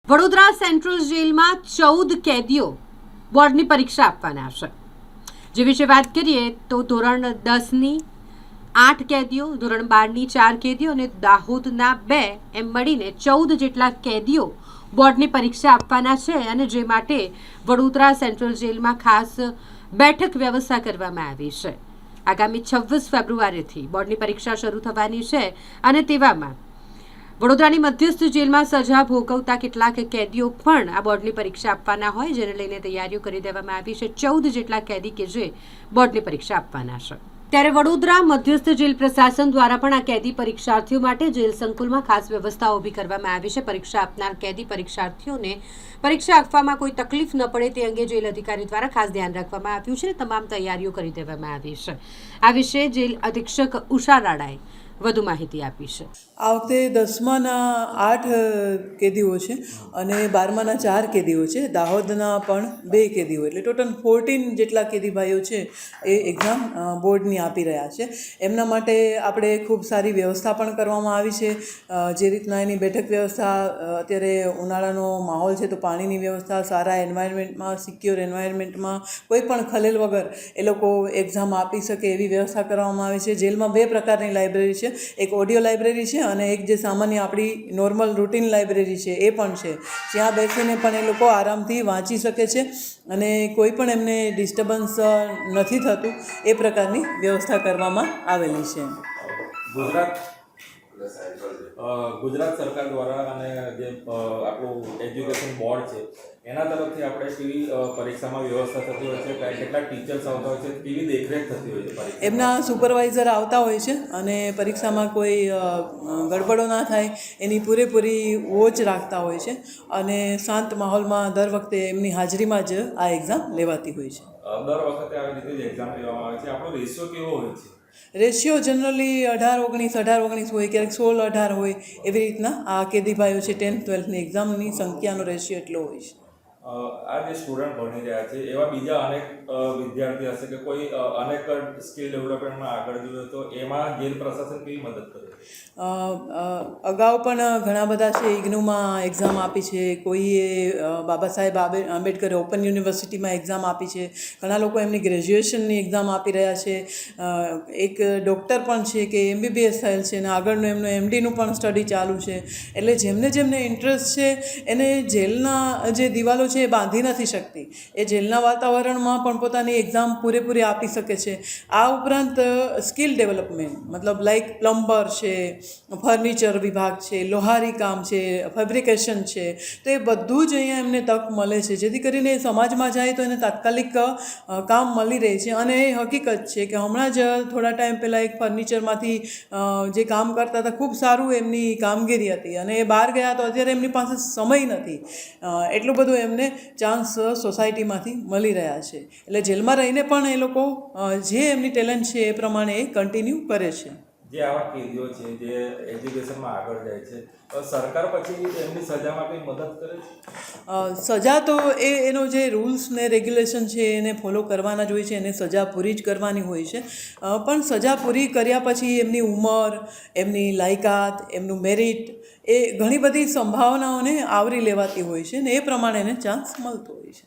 Vadodara central જેલમાં 14 કેદીઓ બોર્ડની પરીક્ષા આપવાના છે। જે વિશે વાત કરીએ તો ધોરણ 10ની 8 કેદીઓ, ધોરણ 12ની 4 કેદીઓ અને દાહોદના 2 એમ મળીને 14 જેટલા કેદીઓ બોર્ડની પરીક્ષા આપવાના છે અને જે માટે વડોદરા સેન્ટ્રલ જેલમાં ખાસ બેઠક વ્યવસ્થા કરવામાં આવી છે। આગામી 26 ફેબ્રુઆરીથી બોર્ડની પરીક્ષા શરૂ થવાની છે અને તેવામાં વડોદરાની મધ્યસ્થ જેલમાં સજા ભોગવતા કેટલાક કેદીઓ પણ આ બોર્ડની પરીક્ષા આપવાના હોય, જેને લઈને તૈયારીઓ કરી દેવામાં આવી છે। 14 જેટલા કેદી કે જે બોર્ડની પરીક્ષા આપવાના છે। ત્યારે વડોદરા મધ્યસ્થ જેલ પ્રશાસન દ્વારા પણ આ કેદી પરીક્ષાર્થીઓ માટે જેલ સંકુલમાં ખાસ વ્યવસ્થા ઊભી કરવામાં આવી છે। પરીક્ષા આપનાર કેદી પરીક્ષાર્થીઓને પરીક્ષા આપવામાં કોઈ તકલીફ ન પડે તે અંગે જેલ અધિકારી દ્વારા ખાસ ધ્યાન રાખવામાં આવ્યું છે। તમામ તૈયારીઓ કરી દેવામાં આવી છે। આ વિશે જેલ અધિક્ષક ઉષા રાણાએ વધુ માહિતી આપી છે। આ વખતે 10માના 8 કેદીઓ છે અને 12માના 4 કેદીઓ છે। દાહોદના પણ 2 કેદીઓ, એટલે ટોટલ 14 જેટલા કેદી ભાઈઓ છે એ એક્ઝામ બોર્ડની આપી રહ્યા છે। એમના માટે આપણે ખૂબ સારી વ્યવસ્થા પણ કરવામાં આવી છે। જે રીતના એની બેઠક વ્યવસ્થા, અત્યારે ઉનાળાનો માહોલ છે તો પાણીની વ્યવસ્થા, સારા એન્વાયરમેન્ટમાં, સિક્યોર એન્વાયરમેન્ટમાં કોઈ પણ ખલેલ વગર એ લોકો એક્ઝામ આપી શકે એવી વ્યવસ્થા કરવામાં આવી છે। જેલમાં 2 પ્રકારની લાઇબ્રેરી છે, એક ઓડિયો લાઇબ્રેરી છે અને એક જે સામાન્ય આપણી નોર્મલ રૂટીન લાઇબ્રેરી છે એ પણ છે, જ્યાં બેસીને પણ એ લોકો આરામથી વાંચી શકે છે અને કોઈ પણ એમને ડિસ્ટર્બન્સ નથી થતું એ પ્રકારની વ્યવસ્થા કરવામાં આવેલી છે। ગુજરાત સરકાર દ્વારા અને જે આપણું એજ્યુકેશન બોર્ડ છે એના તરફથી આપણે કેવી પરીક્ષામાં વ્યવસ્થા થતી હોય છે, કેટલાક ટીચર્સ આવતા હોય છે, કેવી દેખરેખ થતી હોય છે? એમના સુપરવાઇઝર આવતા હોય છે અને પરીક્ષામાં કોઈ ગડબડો ના થાય એની પૂરેપૂરી વોચ રાખતા હોય છે અને શાંત માહોલમાં દર વખતે એમની હાજરીમાં જ આ એક્ઝામ લેવાતી હોય છે। દર વખતે આવી રીતે જ એક્ઝામ લેવામાં આવે છે। આપણો રેશિયો કેવો હોય છે? રેશિયો જનરલી 18-19 હોય, ક્યારેક 16-18 હોય, એવી રીતના આ કેદીભાઈઓ છે 10th-12thની એક્ઝામની સંખ્યાનો રેશિયો એટલો હોય છે। આ જે સ્ટુડન્ટ ભણી રહ્યા છે એવા બીજા અનેક વિદ્યાર્થી હશે કે કોઈ અનેક સ્કિલ ડેવલપમેન્ટમાં આગળ જોઈએ તો એમાં જેલ પ્રશાસન કેવી મદદ કરે? અગાઉ પણ ઘણા બધા છે ઇગ્નુમાં એક્ઝામ આપી છે, કોઈએ બાબા સાહેબ આંબેડકર ઓપન યુનિવર્સિટીમાં એક્ઝામ આપી છે, ઘણા લોકો એમની ગ્રેજ્યુએશનની એક્ઝામ આપી રહ્યા છે। એક ડૉક્ટર પણ છે કે MBBS થયેલ છે અને આગળનું એમનું MDનું પણ સ્ટડી ચાલુ છે। એટલે જેમને ઇન્ટરેસ્ટ છે એને જેલના જે દિવાલો છે એ બાંધી નથી શકતી, એ જેલના વાતાવરણમાં પણ પોતાની એક્ઝામ પૂરેપૂરી આપી શકે છે। આ ઉપરાંત સ્કિલ ડેવલપમેન્ટ, મતલબ લાઈક પ્લમ્બર છે, ફર્નિચર વિભાગ છે, લોહારી કામ છે, ફેબ્રિકેશન છે, તો એ બધું જ અહીંયા એમને તક મળે છે, જેથી કરીને સમાજમાં જાય તો એને તાત્કાલિક કામ મળી રહે છે। અને એ હકીકત છે કે હમણાં જ થોડા ટાઈમ પહેલાં એક ફર્નિચરમાંથી જે કામ કરતા હતા, ખૂબ સારું એમની કામગીરી હતી અને એ બહાર ગયા તો અત્યારે એમની પાસે સમય નથી, એટલું બધું એમને ચાન્સ સોસાયટીમાંથી મળી રહ્યા છે। એટલે જેલમાં રહીને પણ એ લોકો જે એમની ટેલેન્ટ છે એ પ્રમાણે એ કન્ટિન્યુ કરે છે। જે આવા કેદીઓ છે જે એજ્યુકેશનમાં આગળ જાય છે, સરકાર પછી એમની સજામાં કંઈ મદદ કરે છે? સજા તો એનો જે રૂલ્સ ને રેગ્યુલેશન છે એને ફોલો કરવાના જ હોય છે, એને સજા પૂરી જ કરવાની હોય છે। પણ સજા પૂરી કર્યા પછી એમની ઉંમર, એમની લાયકાત, એમનું મેરિટ, એ ઘણી બધી સંભાવનાઓને આવરી લેવાતી હોય છે ને એ પ્રમાણે એને ચાન્સ મળતો હોય છે।